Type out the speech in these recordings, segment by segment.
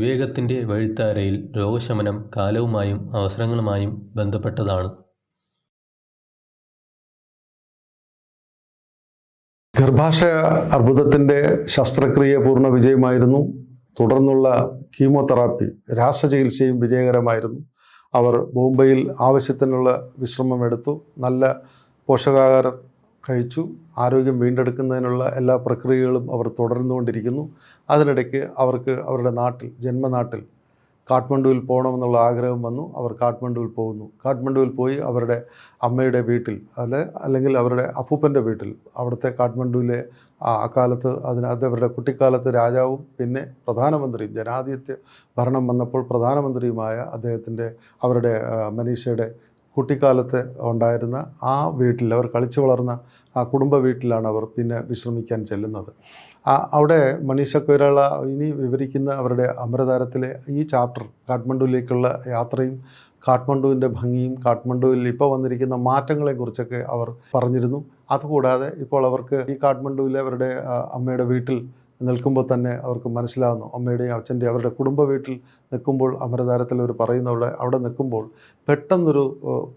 വിവേകത്തിൻ്റെ വഴിത്താരയിൽ രോഗശമനം കാലവുമായും അവസരങ്ങളുമായും ബന്ധപ്പെട്ടതാണ്. ഗർഭാശയ അർബുദത്തിൻ്റെ ശസ്ത്രക്രിയ പൂർണ്ണ വിജയമായിരുന്നു. തുടർന്നുള്ള കീമോതെറാപ്പി രാസചികിത്സയും വിജയകരമായിരുന്നു. അവർ ബോംബെയിൽ ആവശ്യത്തിനുള്ള വിശ്രമം എടുത്തു, നല്ല പോഷകാഹാരം കഴിച്ചു, ആരോഗ്യം വീണ്ടെടുക്കുന്നതിനുള്ള എല്ലാ പ്രക്രിയകളും അവർ തുടർന്നുകൊണ്ടിരിക്കുന്നു. അതിനിടയ്ക്ക് അവർക്ക് അവരുടെ ജന്മനാട്ടിൽ കാഠ്മണ്ഡുവിൽ പോകണമെന്നുള്ള ആഗ്രഹം വന്നു. അവർ കാഠ്മണ്ഡുവിൽ പോകുന്നു. കാഠ്മണ്ഡുവിൽ പോയി അവരുടെ അമ്മയുടെ വീട്ടിൽ അല്ലെങ്കിൽ അവരുടെ അപ്പൂപ്പൻ്റെ വീട്ടിൽ, അവിടുത്തെ കാഠ്മണ്ഡുവിലെ അക്കാലത്ത് അത് അവരുടെ കുട്ടിക്കാലത്ത് രാജാവും പിന്നെ പ്രധാനമന്ത്രിയും, ജനാധിപത്യ ഭരണം വന്നപ്പോൾ പ്രധാനമന്ത്രിയുമായ അവരുടെ മനീഷയുടെ കുട്ടിക്കാലത്ത് ഉണ്ടായിരുന്ന ആ വീട്ടിൽ, അവർ കളിച്ചു വളർന്ന ആ കുടുംബ വീട്ടിലാണ് അവർ പിന്നെ വിശ്രമിക്കാൻ ചെല്ലുന്നത്. അവിടെ മനീഷ കൊയ്രാള ഇനി വിവരിക്കുന്ന അവരുടെ അമരതാരത്തിലെ ഈ ചാപ്റ്റർ കാഠ്മണ്ഡുവിലേക്കുള്ള യാത്രയും കാഠ്മണ്ഡുവിൻ്റെ ഭംഗിയും കാഠ്മണ്ഡുവിൽ ഇപ്പോൾ വന്നിരിക്കുന്ന മാറ്റങ്ങളെക്കുറിച്ചൊക്കെ അവർ പറഞ്ഞിരുന്നു. അതുകൂടാതെ ഇപ്പോൾ അവർക്ക് ഈ കാഠ്മണ്ഡുവിലെ അവരുടെ അമ്മയുടെ വീട്ടിൽ നിൽക്കുമ്പോൾ തന്നെ അവർക്ക് മനസ്സിലാകുന്നു, അമ്മയുടെയും അച്ഛൻ്റെയും അവരുടെ കുടുംബ വീട്ടിൽ നിൽക്കുമ്പോൾ അമരതാരത്തിൽ അവർ പറയുന്ന അവിടെ നിൽക്കുമ്പോൾ പെട്ടെന്നൊരു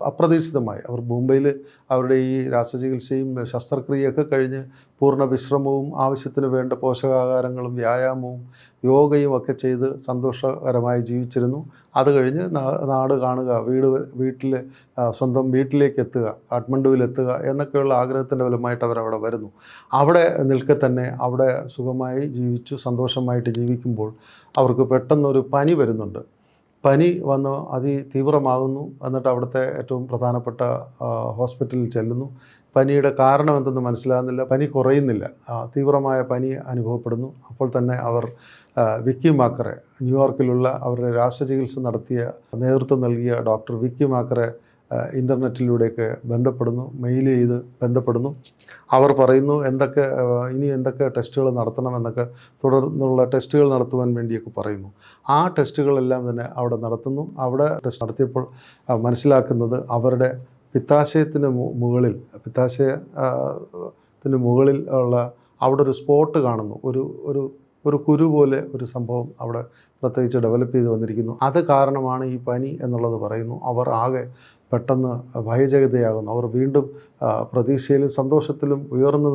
അപ്രതീക്ഷിതമായി അവർ മുംബൈയിൽ അവരുടെ ഈ രാസചികിത്സയും ശസ്ത്രക്രിയയൊക്കെ കഴിഞ്ഞ് പൂർണ്ണ വിശ്രമവും ആവശ്യത്തിന് വേണ്ട പോഷകാഹാരങ്ങളും വ്യായാമവും യോഗയും ഒക്കെ ചെയ്ത് സന്തോഷകരമായി ജീവിച്ചിരുന്നു. അത് കഴിഞ്ഞ് നാട് കാണുക, സ്വന്തം വീട്ടിലേക്ക് എത്തുക, കാഠ്മണ്ഡുവിലെത്തുക എന്നൊക്കെയുള്ള ആഗ്രഹത്തിൻ്റെ ഫലമായിട്ട് അവരവിടെ വരുന്നു. അവിടെ നിൽക്കെ തന്നെ അവിടെ സുഖമായി ജീവിച്ചു സന്തോഷമായിട്ട് ജീവിക്കുമ്പോൾ അവർക്ക് പെട്ടെന്നൊരു പനി വരുന്നുണ്ട്. പനി വന്ന് അതിതീവ്രമാകുന്നു. എന്നിട്ട് അവിടുത്തെ ഏറ്റവും പ്രധാനപ്പെട്ട ഹോസ്പിറ്റലിൽ ചെല്ലുന്നു. പനിയുടെ കാരണം എന്തെന്ന് മനസ്സിലാകുന്നില്ല, പനി കുറയുന്നില്ല, തീവ്രമായ പനി അനുഭവപ്പെടുന്നു. അപ്പോൾ തന്നെ അവർ വിക്കി മാക്കറെ, ന്യൂയോർക്കിലുള്ള അവരുടെ രാസചികിത്സ നേതൃത്വം നൽകിയ ഡോക്ടർ വിക്കി മാക്കറെ ഇൻ്റർനെറ്റിലൂടെയൊക്കെ ബന്ധപ്പെടുന്നു, മെയിൽ ചെയ്ത് ബന്ധപ്പെടുന്നു. അവർ പറയുന്നു ഇനി എന്തൊക്കെ ടെസ്റ്റുകൾ നടത്തണമെന്നൊക്കെ, തുടർന്നുള്ള ടെസ്റ്റുകൾ നടത്തുവാൻ വേണ്ടിയൊക്കെ പറയുന്നു. ആ ടെസ്റ്റുകളെല്ലാം തന്നെ അവിടെ നടത്തുന്നു. അവിടെ ടെസ്റ്റ് നടത്തിയപ്പോൾ മനസ്സിലാക്കുന്നത് അവരുടെ പിത്താശയത്തിന് മുകളിൽ ഉള്ള അവിടെ ഒരു സ്പോട്ട് കാണുന്നു. ഒരു കുരു പോലെ ഒരു സംഭവം അവിടെ പ്രത്യേകിച്ച് ഡെവലപ്പ് ചെയ്ത് വന്നിരിക്കുന്നു. അത് കാരണമാണ് ഈ പനി എന്നുള്ളത് പറയുന്നു. അവർ ആകെ പെട്ടെന്ന് ഭയചകിതയാകുന്നു. അവർ വീണ്ടും പ്രതീക്ഷയിലും സന്തോഷത്തിലും ഉയർന്നു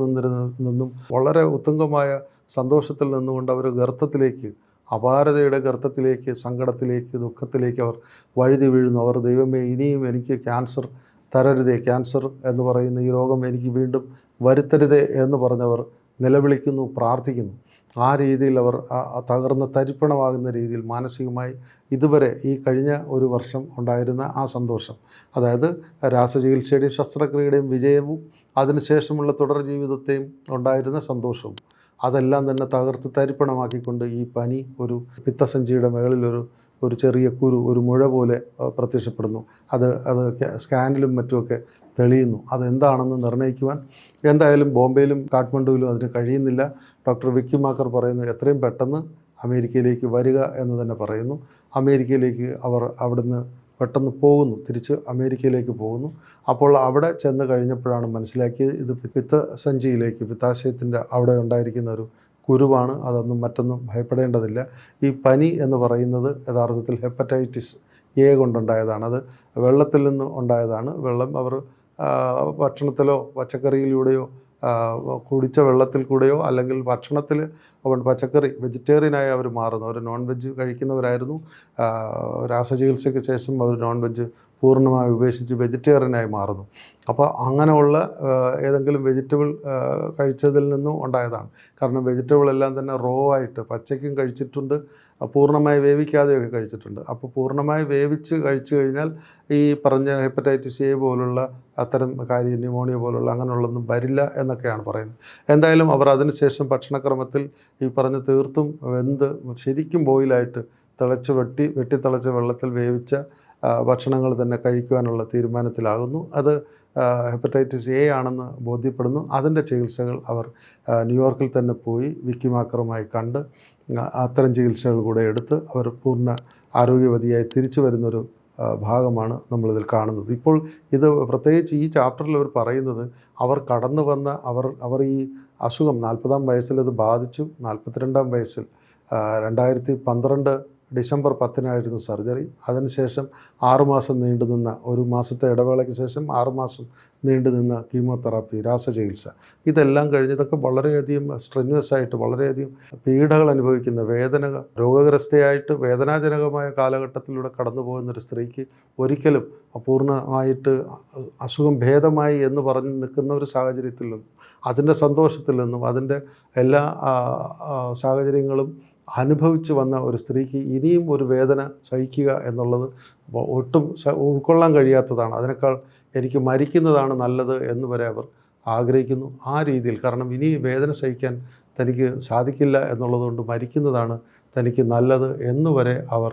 നിന്നും വളരെ ഉത്തുംഗമായ സന്തോഷത്തിൽ നിന്നുകൊണ്ട് അവർ അപാരതയുടെ ഗർത്തത്തിലേക്ക്, സങ്കടത്തിലേക്ക്, ദുഃഖത്തിലേക്ക് അവർ വഴുതി വീഴുന്നു. അവർ ദൈവമേ, ഇനിയും എനിക്ക് ക്യാൻസർ തരരുതേ, ക്യാൻസർ എന്ന് പറയുന്ന ഈ രോഗം എനിക്ക് വീണ്ടും വരുത്തരുതേ എന്ന് പറഞ്ഞവർ നിലവിളിക്കുന്നു, പ്രാർത്ഥിക്കുന്നു. ആ രീതിയിൽ അവർ തകർന്ന് തരിപ്പണമാകുന്ന രീതിയിൽ മാനസികമായി ഇതുവരെ ഈ കഴിഞ്ഞ ഒരു വർഷം ഉണ്ടായിരുന്ന ആ സന്തോഷം, അതായത് രാസചികിത്സയുടെയും ശസ്ത്രക്രിയയുടെയും വിജയവും അതിനുശേഷമുള്ള തുടർ ജീവിതത്തെയും ഉണ്ടായിരുന്ന സന്തോഷവും അതെല്ലാം തന്നെ തകർത്ത് തരിപ്പണമാക്കിക്കൊണ്ട് ഈ പനി ഒരു പിത്തസഞ്ചിയുടെ മുകളിൽ ഒരു ചെറിയ ഒരു മുഴ പോലെ പ്രത്യക്ഷപ്പെടുന്നു. അത് സ്കാനിലും മറ്റുമൊക്കെ തെളിയുന്നു. അതെന്താണെന്ന് നിർണ്ണയിക്കുവാൻ എന്തായാലും ബോംബെയിലും കാഠ്മണ്ഡുവിലും അതിന് കഴിയുന്നില്ല. ഡോക്ടർ വിക്കി മാക്കർ പറയുന്നു, എത്രയും പെട്ടെന്ന് അമേരിക്കയിലേക്ക് വരിക എന്ന് തന്നെ പറയുന്നു. അമേരിക്കയിലേക്ക് അവർ അവിടുന്ന് പെട്ടെന്ന് തിരിച്ച് അമേരിക്കയിലേക്ക് പോകുന്നു. അപ്പോൾ അവിടെ ചെന്ന് കഴിഞ്ഞപ്പോഴാണ് മനസ്സിലാക്കിയത് ഇത് പിത്താശയത്തിൻ്റെ അവിടെ ഉണ്ടായിരിക്കുന്ന ഒരു കുരുവാണ്, മറ്റൊന്നും ഭയപ്പെടേണ്ടതില്ല. ഈ പനി എന്ന് പറയുന്നത് യഥാർത്ഥത്തിൽ ഹെപ്പറ്റൈറ്റിസ് എ കൊണ്ടുണ്ടായതാണ്. അത് വെള്ളത്തിൽ നിന്ന് ഉണ്ടായതാണ്. വെള്ളം അവർ ഭക്ഷണത്തിലോ പച്ചക്കറിയിലൂടെയോ കുടിച്ച വെള്ളത്തിൽ കൂടെയോ അല്ലെങ്കിൽ പച്ചക്കറി വെജിറ്റേറിയനായി അവർ മാറുന്നു. അവർ നോൺ വെജ് കഴിക്കുന്നവരായിരുന്നു. രാസചികിത്സയ്ക്ക് ശേഷം അവർ നോൺ വെജ് പൂർണ്ണമായി ഉപേക്ഷിച്ച് വെജിറ്റേറിയനായി മാറുന്നു. അപ്പോൾ അങ്ങനെയുള്ള ഏതെങ്കിലും വെജിറ്റബിൾ കഴിച്ചതിൽ നിന്നും ഉണ്ടായതാണ്. കാരണം വെജിറ്റബിൾ എല്ലാം തന്നെ റോ ആയിട്ട് പച്ചയ്ക്കും കഴിച്ചിട്ടുണ്ട്, പൂർണ്ണമായി വേവിക്കാതെയൊക്കെ കഴിച്ചിട്ടുണ്ട്. അപ്പോൾ പൂർണ്ണമായി വേവിച്ച് കഴിച്ചു കഴിഞ്ഞാൽ ഈ പറഞ്ഞ ഹെപ്പറ്റൈറ്റിസ് എ പോലുള്ള അത്തരം കാര്യം, ന്യൂമോണിയ പോലുള്ള അങ്ങനെയുള്ളതൊന്നും വരില്ല എന്നൊക്കെയാണ് പറയുന്നത്. എന്തായാലും അവർ അതിനുശേഷം ഭക്ഷണക്രമത്തിൽ ഈ പറഞ്ഞ തീർത്തും ശരിക്കും ബോയിലായിട്ട് വെട്ടിത്തിളച്ച വെള്ളത്തിൽ വേവിച്ച ഭക്ഷണങ്ങൾ തന്നെ കഴിക്കുവാനുള്ള തീരുമാനത്തിലാകുന്നു. അത് ഹെപ്പറ്റൈറ്റിസ് എ ആണെന്ന് ബോധ്യപ്പെടുന്നു. അതിൻ്റെ ചികിത്സകൾ അവർ ന്യൂയോർക്കിൽ തന്നെ പോയി വിക്കി മാക്കറുമായി കണ്ട് അത്തരം ചികിത്സകൾ കൂടെ എടുത്ത് അവർ പൂർണ്ണ ആരോഗ്യവതിയായി തിരിച്ചു വരുന്നൊരു ഭാഗമാണ് നമ്മളിതിൽ കാണുന്നത്. ഇപ്പോൾ ഇത് പ്രത്യേകിച്ച് ഈ ചാപ്റ്ററിൽ അവർ പറയുന്നത് അവർ കടന്നു വന്ന അവർ ഈ അസുഖം 40-ാം വയസ്സിൽ അത് ബാധിച്ചു. 42-ാം വയസ്സിൽ 2012 ഡിസംബർ 10-നായിരുന്നു സർജറി. അതിനുശേഷം 6 മാസം നീണ്ടുനിന്ന, ഒരു മാസത്തെ ഇടവേളയ്ക്ക് ശേഷം 6 മാസം നീണ്ടുനിന്ന കീമോതെറാപ്പി, രാസചികിത്സ, ഇതെല്ലാം കഴിഞ്ഞ് ഇതൊക്കെ വളരെയധികം സ്ട്രെന്യൂസ് ആയിട്ട് വളരെയധികം പീഡകൾ അനുഭവിക്കുന്ന, രോഗഗ്രസ്തയായിട്ട് വേദനാജനകമായ കാലഘട്ടത്തിലൂടെ കടന്നു പോകുന്നൊരു സ്ത്രീക്ക് ഒരിക്കലും അപൂർണമായിട്ട് അസുഖം ഭേദമായി എന്ന് പറഞ്ഞ് നിൽക്കുന്ന ഒരു സാഹചര്യത്തിൽ നിന്നും, അതിൻ്റെ സന്തോഷത്തിൽ നിന്നും, അതിൻ്റെ എല്ലാ സാഹചര്യങ്ങളും അനുഭവിച്ച് വന്ന ഒരു സ്ത്രീക്ക് ഇനിയും ഒരു വേദന സഹിക്കുക എന്നുള്ളത് ഒട്ടും ഉൾക്കൊള്ളാൻ കഴിയാത്തതാണ്. അതിനേക്കാൾ എനിക്ക് മരിക്കുന്നതാണ് നല്ലത് എന്ന് വരെ അവർ ആഗ്രഹിക്കുന്നു. ആ രീതിയിൽ, കാരണം ഇനി വേദന സഹിക്കാൻ തനിക്ക് സാധിക്കില്ല എന്നുള്ളതുകൊണ്ട് മരിക്കുന്നതാണ് തനിക്ക് നല്ലത് എന്ന് വരെ അവർ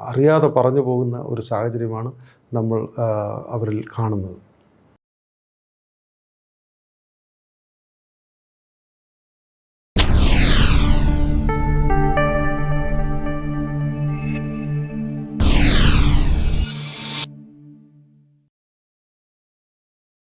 അറിയാതെ പറഞ്ഞു പോകുന്ന ഒരു സാഹചര്യമാണ് നമ്മൾ അവരിൽ കാണുന്നത്.